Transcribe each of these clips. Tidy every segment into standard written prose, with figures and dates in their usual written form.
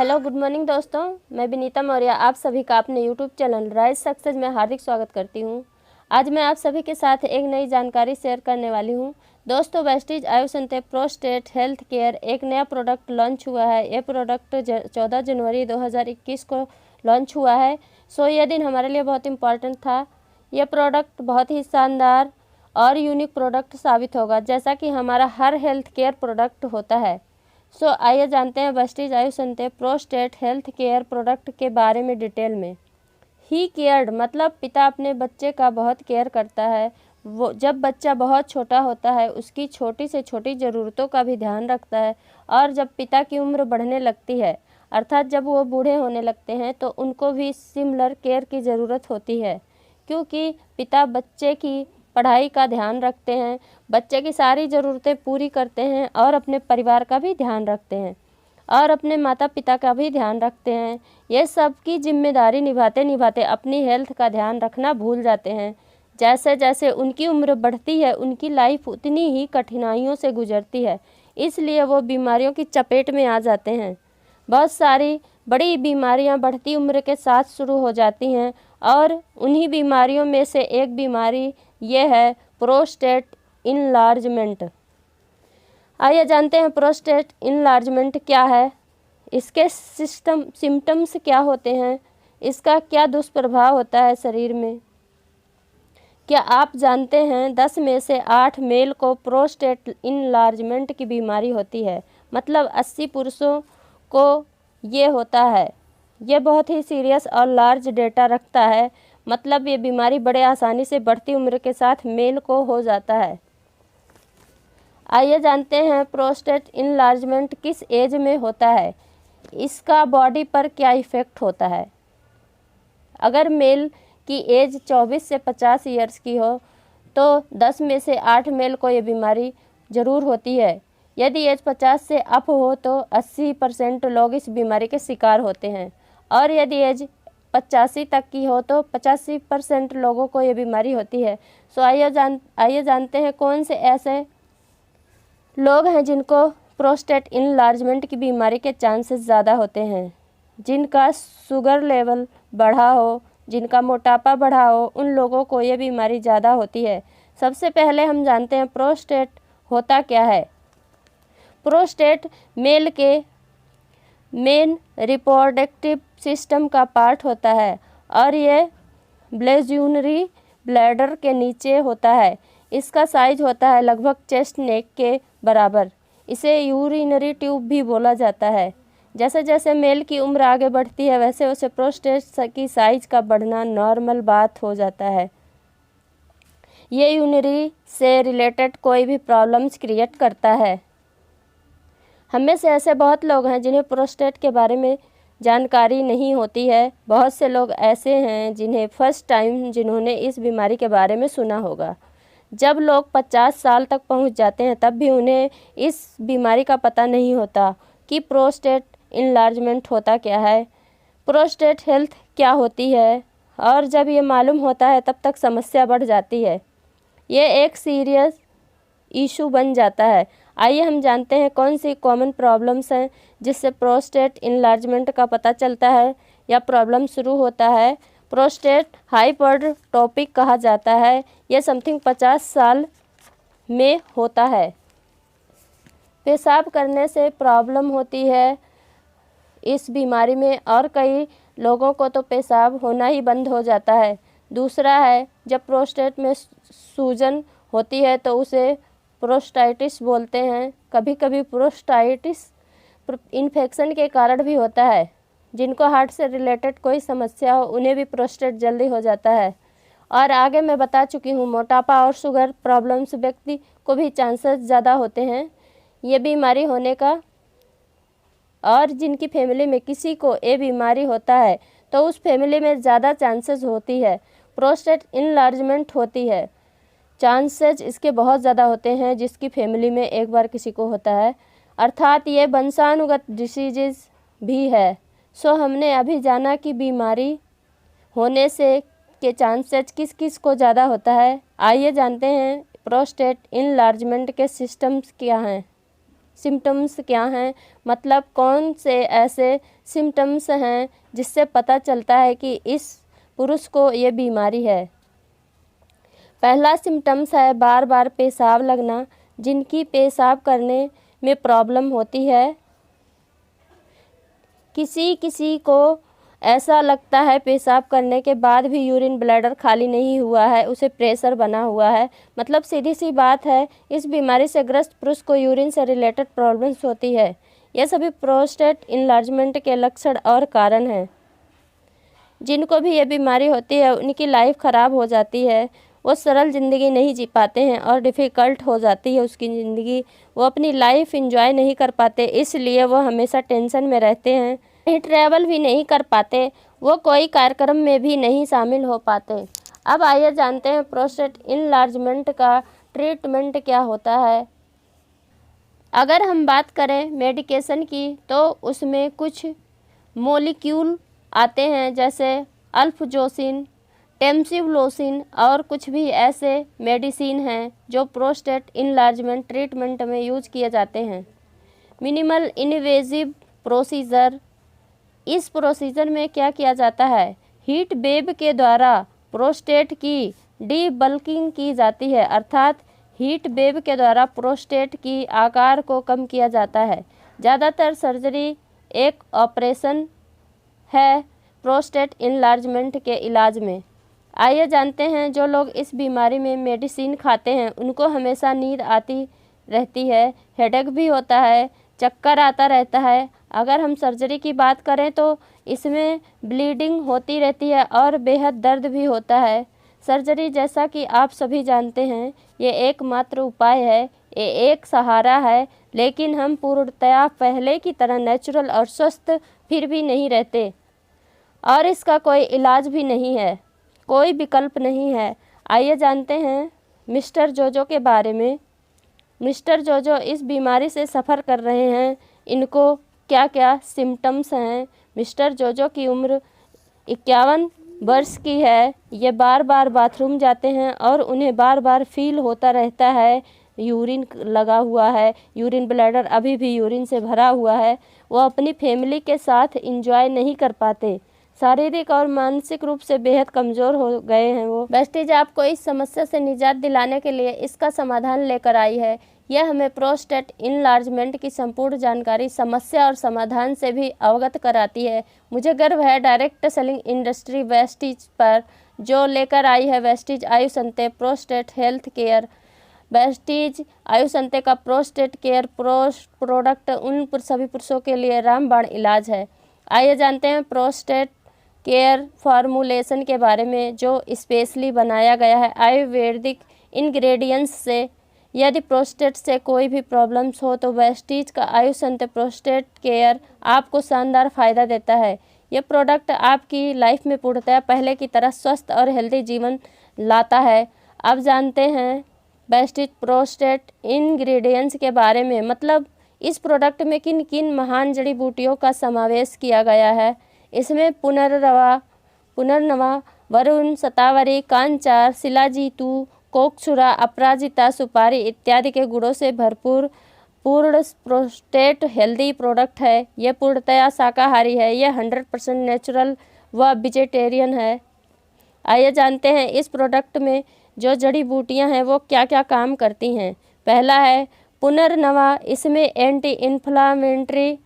Hello good morning दोस्तों, मैं विनीता मौर्य आप सभी का अपने यूट्यूब चैनल राइज सक्सेस में हार्दिक स्वागत करती हूं। आज मैं आप सभी के साथ एक नई जानकारी शेयर करने वाली हूं। दोस्तों, Vestige Ayusante prostate health care एक नया प्रोडक्ट लॉन्च हुआ है। ये प्रोडक्ट 14 जनवरी 2021 को लॉन्च हुआ है। सो ये दिन हमारे लिए बहुत इम्पॉर्टेंट था। यह प्रोडक्ट बहुत ही शानदार और यूनिक प्रोडक्ट साबित होगा, जैसा कि हमारा हर हेल्थ केयर प्रोडक्ट होता है। आइए जानते हैं Vestige Ayusante prostate health care product के बारे में डिटेल में। ही केयर्ड मतलब पिता अपने बच्चे का बहुत केयर करता है। वो जब बच्चा बहुत छोटा होता है उसकी छोटी से छोटी ज़रूरतों का भी ध्यान रखता है, और जब पिता की उम्र बढ़ने लगती है अर्थात जब वो बूढ़े होने लगते हैं तो उनको भी सिमिलर केयर की ज़रूरत होती है, क्योंकि पिता बच्चे की पढ़ाई का ध्यान रखते हैं, बच्चे की सारी ज़रूरतें पूरी करते हैं और अपने परिवार का भी ध्यान रखते हैं और अपने माता पिता का भी ध्यान रखते हैं। ये सब की जिम्मेदारी निभाते निभाते अपनी हेल्थ का ध्यान रखना भूल जाते हैं। जैसे जैसे उनकी उम्र बढ़ती है उनकी लाइफ उतनी ही कठिनाइयों से गुजरती है, इसलिए वो बीमारियों की चपेट में आ जाते हैं। बहुत सारी बड़ी बीमारियां बढ़ती उम्र के साथ शुरू हो जाती हैं, और उन्हीं बीमारियों में से एक बीमारी ये है प्रोस्टेट इनलार्जमेंट। आइए जानते हैं प्रोस्टेट इनलार्जमेंट क्या है, इसके सिम्टम्स क्या होते हैं, इसका क्या दुष्प्रभाव होता है शरीर में। क्या आप जानते हैं 10 में से 8 मेल को प्रोस्टेट इनलार्जमेंट की बीमारी होती है, मतलब 80 पुरुषों को ये होता है। ये बहुत ही सीरियस और लार्ज डेटा रखता है, मतलब ये बीमारी बड़े आसानी से बढ़ती उम्र के साथ मेल को हो जाता है। आइए जानते हैं प्रोस्टेट इनलार्जमेंट किस एज में होता है, इसका बॉडी पर क्या इफ़ेक्ट होता है। अगर मेल की एज 24 से 50 ईयर्स की हो तो 10 में से 8 मेल को ये बीमारी ज़रूर होती है। यदि एज 50 से अप हो तो 80% लोग इस बीमारी के शिकार होते हैं, और यदि एज 85 तक की हो तो 85% लोगों को ये बीमारी होती है। आइए जानते हैं कौन से ऐसे लोग हैं जिनको प्रोस्टेट इनलार्जमेंट की बीमारी के चांसेस ज़्यादा होते हैं। जिनका शुगर लेवल बढ़ा हो, जिनका मोटापा बढ़ा हो, उन लोगों को ये बीमारी ज़्यादा होती है। सबसे पहले हम जानते हैं प्रोस्टेट होता क्या है। प्रोस्टेट मेल के मेन रिप्रोडक्टिव सिस्टम का पार्ट होता है, और ये ब्लेड्यूनरी ब्लैडर के नीचे होता है। इसका साइज होता है लगभग चेस्ट नेक के बराबर। इसे यूरिनरी ट्यूब भी बोला जाता है। जैसे जैसे मेल की उम्र आगे बढ़ती है वैसे वैसे प्रोस्टेट की साइज का बढ़ना नॉर्मल बात हो जाता है। ये यूरिनरी से रिलेटेड कोई भी प्रॉब्लम्स क्रिएट करता है। हमें से ऐसे बहुत लोग हैं जिन्हें प्रोस्टेट के बारे में जानकारी नहीं होती है। बहुत से लोग ऐसे हैं जिन्हें फर्स्ट टाइम जिन्होंने इस बीमारी के बारे में सुना होगा। जब लोग 50 साल तक पहुंच जाते हैं तब भी उन्हें इस बीमारी का पता नहीं होता कि प्रोस्टेट इनलार्जमेंट होता क्या है, प्रोस्टेट हेल्थ क्या होती है, और जब ये मालूम होता है तब तक समस्या बढ़ जाती है। ये एक सीरियस इशू बन जाता है। आइए हम जानते हैं कौन सी कॉमन प्रॉब्लम्स हैं जिससे प्रोस्टेट इनलार्जमेंट का पता चलता है या प्रॉब्लम शुरू होता है। प्रोस्टेट हाइपरट्रोफिक कहा जाता है। यह समथिंग 50 साल में होता है। पेशाब करने से प्रॉब्लम होती है इस बीमारी में, और कई लोगों को तो पेशाब होना ही बंद हो जाता है। दूसरा है जब प्रोस्टेट में सूजन होती है तो उसे प्रोस्टाइटिस बोलते हैं। कभी कभी प्रोस्टाइटिस इन्फेक्शन के कारण भी होता है। जिनको हार्ट से रिलेटेड कोई समस्या हो उन्हें भी प्रोस्टेट जल्दी हो जाता है। और आगे मैं बता चुकी हूँ मोटापा और शुगर प्रॉब्लम्स व्यक्ति को भी चांसेस ज़्यादा होते हैं ये बीमारी होने का, और जिनकी फैमिली में किसी को ये बीमारी होता है तो उस फैमिली में ज़्यादा चांसेस होती है प्रोस्टेट इनलार्जमेंट होती है। चांसेस इसके बहुत ज़्यादा होते हैं जिसकी फैमिली में एक बार किसी को होता है, अर्थात ये वंशानुगत डिसीजेज भी है। हमने अभी जाना कि बीमारी होने से के चांसेस किस किस को ज़्यादा होता है। आइए जानते हैं प्रोस्टेट इनलार्जमेंट के सिस्टम्स क्या हैं। सिम्टम्स क्या हैं, मतलब कौन से ऐसे सिम्टम्स हैं जिससे पता चलता है कि इस पुरुष को ये बीमारी है। पहला सिम्टम्स है बार बार पेशाब लगना। जिनकी पेशाब करने में प्रॉब्लम होती है, किसी किसी को ऐसा लगता है पेशाब करने के बाद भी यूरिन ब्लैडर खाली नहीं हुआ है, उसे प्रेशर बना हुआ है। मतलब सीधी सी बात है, इस बीमारी से ग्रस्त पुरुष को यूरिन से रिलेटेड प्रॉब्लम्स होती है। यह सभी प्रोस्टेट इनलार्जमेंट के लक्षण और कारण हैं। जिनको भी ये बीमारी होती है उनकी लाइफ ख़राब हो जाती है, वो सरल ज़िंदगी नहीं जी पाते हैं और डिफ़िकल्ट हो जाती है उसकी ज़िंदगी। वो अपनी लाइफ एंजॉय नहीं कर पाते, इसलिए वो हमेशा टेंशन में रहते हैं, कहीं ट्रैवल भी नहीं कर पाते, वो कोई कार्यक्रम में भी नहीं शामिल हो पाते। अब आइए जानते हैं प्रोस्टेट इनलार्जमेंट का ट्रीटमेंट क्या होता है। अगर हम बात करें मेडिकेशन की तो उसमें कुछ मोलिक्यूल आते हैं, जैसे अल्फजोसिन, टेम्सिफ्लोसिन और कुछ भी ऐसे मेडिसिन हैं जो प्रोस्टेट इनलार्जमेंट ट्रीटमेंट में यूज किए जाते हैं। मिनिमल इनवेजिव प्रोसीजर, इस प्रोसीजर में क्या किया जाता है, हीट वेव के द्वारा प्रोस्टेट की डीबल्किंग की जाती है, अर्थात हीट वेव के द्वारा प्रोस्टेट की आकार को कम किया जाता है। ज़्यादातर सर्जरी एक ऑपरेशन है प्रोस्टेट इनलार्जमेंट के इलाज में। आइए जानते हैं, जो लोग इस बीमारी में मेडिसिन खाते हैं उनको हमेशा नींद आती रहती है, हेडेक भी होता है, चक्कर आता रहता है। अगर हम सर्जरी की बात करें तो इसमें ब्लीडिंग होती रहती है और बेहद दर्द भी होता है। सर्जरी, जैसा कि आप सभी जानते हैं, ये एकमात्र उपाय है, ये एक सहारा है, लेकिन हम पूर्णतया पहले की तरह नेचुरल और स्वस्थ फिर भी नहीं रहते और इसका कोई इलाज भी नहीं है, कोई विकल्प नहीं है। आइए जानते हैं मिस्टर जोजो के बारे में। मिस्टर जोजो इस बीमारी से सफ़र कर रहे हैं, इनको क्या क्या सिम्टम्स हैं। मिस्टर जोजो की उम्र 51 वर्ष की है। ये बार बार बाथरूम जाते हैं और उन्हें बार बार फील होता रहता है यूरिन लगा हुआ है, यूरिन ब्लैडर अभी भी यूरिन से भरा हुआ है। वो अपनी फैमिली के साथ एंजॉय नहीं कर पाते, शारीरिक और मानसिक रूप से बेहद कमज़ोर हो गए हैं वो। वेस्टीज आपको इस समस्या से निजात दिलाने के लिए इसका समाधान लेकर आई है। यह हमें प्रोस्टेट इनलार्जमेंट की संपूर्ण जानकारी, समस्या और समाधान से भी अवगत कराती है। मुझे गर्व है डायरेक्ट सेलिंग इंडस्ट्री वेस्टीज पर, जो लेकर आई है Vestige Ayusante prostate health care. Vestige Ayusante का प्रोस्टेट केयर प्रोडक्ट उन सभी पुरुषों के लिए रामबाण इलाज है। आइए जानते हैं प्रोस्टेट केयर फार्मूलेशन के बारे में, जो स्पेशली बनाया गया है आयुर्वेदिक इंग्रेडिएंट्स से। यदि प्रोस्टेट से कोई भी प्रॉब्लम्स हो तो वेस्टीज का आयुसंत प्रोस्टेट केयर आपको शानदार फ़ायदा देता है। यह प्रोडक्ट आपकी लाइफ में पूर्णतः पहले की तरह स्वस्थ और हेल्दी जीवन लाता है। अब जानते हैं वेस्टीज प्रोस्टेट इंग्रेडिएंट्स के बारे में, मतलब इस प्रोडक्ट में किन किन महान जड़ी बूटियों का समावेश किया गया है। इसमें पुनर्नवा, वरुण, शतावरी, कांचार, शिलाजीतू, कोकछुरा, अपराजिता, सुपारी इत्यादि के गुणों से भरपूर पूर्ण प्रोस्टेट हेल्दी प्रोडक्ट है। यह पूर्णतया शाकाहारी है, यह 100% नेचुरल व वेजिटेरियन है। आइए जानते हैं इस प्रोडक्ट में जो जड़ी बूटियां हैं वो क्या क्या काम करती हैं। पहला है पुनर्नवा, इसमें एंटी इन्फ्लामेटरी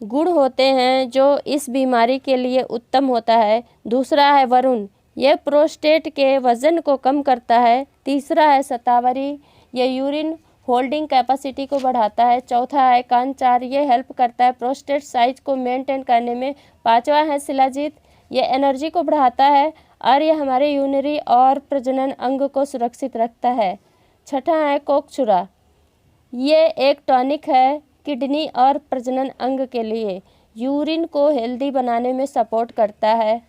गुण होते हैं जो इस बीमारी के लिए उत्तम होता है। दूसरा है वरुण, यह प्रोस्टेट के वज़न को कम करता है। तीसरा है शतावरी, यह यूरिन होल्डिंग कैपेसिटी को बढ़ाता है। चौथा है कांचार, ये हेल्प करता है प्रोस्टेट साइज को मेंटेन करने में। पांचवा है शिलाजीत, ये एनर्जी को बढ़ाता है और ये हमारे यूरिनरी और प्रजनन अंग को सुरक्षित रखता है। छठा है कोकछुरा, ये एक टॉनिक है किडनी और प्रजनन अंग के लिए, यूरिन को हेल्दी बनाने में सपोर्ट करता है।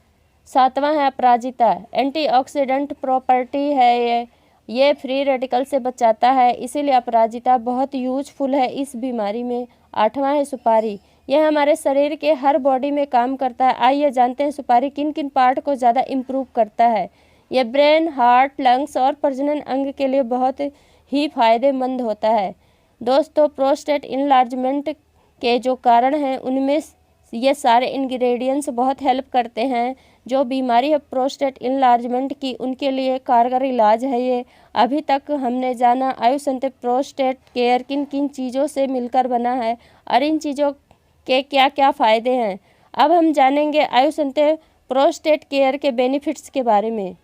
सातवां है अपराजिता, एंटीऑक्सीडेंट प्रॉपर्टी है ये फ्री रेडिकल से बचाता है, इसीलिए अपराजिता बहुत यूजफुल है इस बीमारी में। आठवां है सुपारी, यह हमारे शरीर के हर बॉडी में काम करता है। आइए जानते हैं सुपारी किन किन पार्ट को ज़्यादा इम्प्रूव करता है। यह ब्रेन, हार्ट, लंग्स और प्रजनन अंग के लिए बहुत ही फायदेमंद होता है। दोस्तों, प्रोस्टेट इनलार्जमेंट के जो कारण हैं उनमें ये सारे इंग्रेडिएंट्स बहुत हेल्प करते हैं। जो बीमारी है प्रोस्टेट इनलार्जमेंट की, उनके लिए कारगर इलाज है ये। अभी तक हमने जाना आयुसंते प्रोस्टेट केयर किन किन चीज़ों से मिलकर बना है और इन चीज़ों के क्या क्या फ़ायदे हैं। अब हम जानेंगे आयुसंते प्रोस्टेट केयर के बेनिफिट्स के बारे में।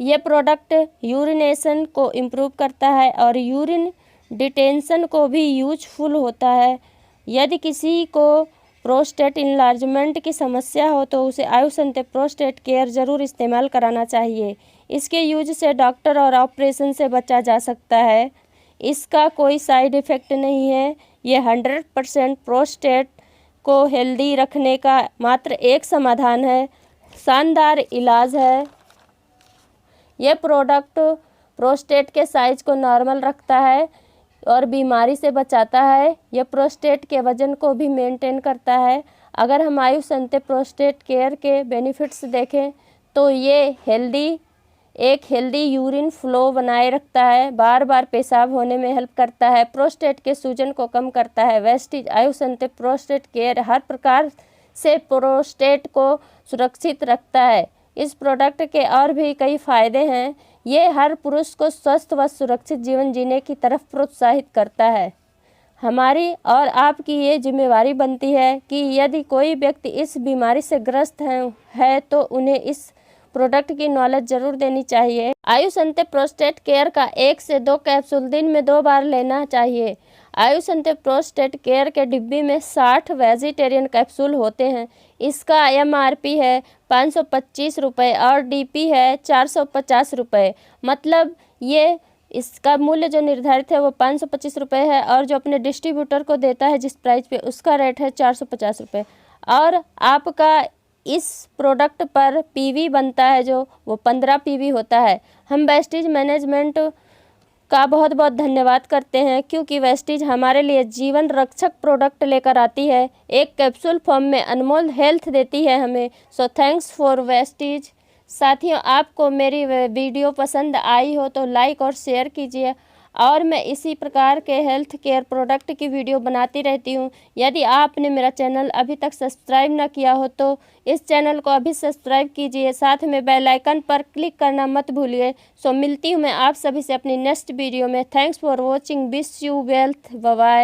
ये प्रोडक्ट यूरिनेशन को इम्प्रूव करता है और यूरिन डिटेंशन को भी यूजफुल होता है। यदि किसी को प्रोस्टेट इनलार्जमेंट की समस्या हो तो उसे आयुसंते प्रोस्टेट केयर ज़रूर इस्तेमाल कराना चाहिए। इसके यूज से डॉक्टर और ऑपरेशन से बचा जा सकता है। इसका कोई साइड इफ़ेक्ट नहीं है। ये 100% प्रोस्टेट को हेल्दी रखने का मात्र एक समाधान है। शानदार इलाज है। यह प्रोडक्ट प्रोस्टेट के साइज को नॉर्मल रखता है और बीमारी से बचाता है। यह प्रोस्टेट के वजन को भी मेंटेन करता है। अगर हम आयुसंते प्रोस्टेट केयर के बेनिफिट्स देखें तो ये एक हेल्दी यूरिन फ्लो बनाए रखता है, बार बार पेशाब होने में हेल्प करता है, प्रोस्टेट के सूजन को कम करता है। वेस्टीज आयुसंते प्रोस्टेट केयर हर प्रकार से प्रोस्टेट को सुरक्षित रखता है। इस प्रोडक्ट के और भी कई फ़ायदे हैं। ये हर पुरुष को स्वस्थ व सुरक्षित जीवन जीने की तरफ प्रोत्साहित करता है। हमारी और आपकी ये जिम्मेवारी बनती है कि यदि कोई व्यक्ति इस बीमारी से ग्रस्त है तो उन्हें इस प्रोडक्ट की नॉलेज ज़रूर देनी चाहिए। आयुसंते प्रोस्टेट केयर का 1 से 2 कैप्सूल दिन में 2 बार लेना चाहिए। आयुसंते प्रोस्टेट केयर के डिब्बी में 60 वेजिटेरियन कैप्सूल होते हैं। इसका MRP है 525 रुपये और DP है 450 रुपये। मतलब ये इसका मूल्य जो निर्धारित है वो 525 रुपये है और जो अपने डिस्ट्रीब्यूटर को देता है जिस प्राइस पे उसका रेट है 450 रुपये। और आपका इस प्रोडक्ट पर PV बनता है जो वो 15 PV होता है। हम वेस्टीज मैनेजमेंट का बहुत बहुत धन्यवाद करते हैं क्योंकि वेस्टीज हमारे लिए जीवन रक्षक प्रोडक्ट लेकर आती है। एक कैप्सूल फॉर्म में अनमोल हेल्थ देती है हमें। So thanks for Vestige. साथियों, आपको मेरी वीडियो पसंद आई हो तो लाइक और शेयर कीजिए और मैं इसी प्रकार के हेल्थ केयर प्रोडक्ट की वीडियो बनाती रहती हूँ। यदि आपने मेरा चैनल अभी तक सब्सक्राइब न किया हो तो इस चैनल को अभी सब्सक्राइब कीजिए, साथ में बेल आइकन पर क्लिक करना मत भूलिए। सो मिलती हूँ मैं आप सभी से अपनी नेक्स्ट वीडियो में। Thanks for watching. Wish you wealth. Bye bye.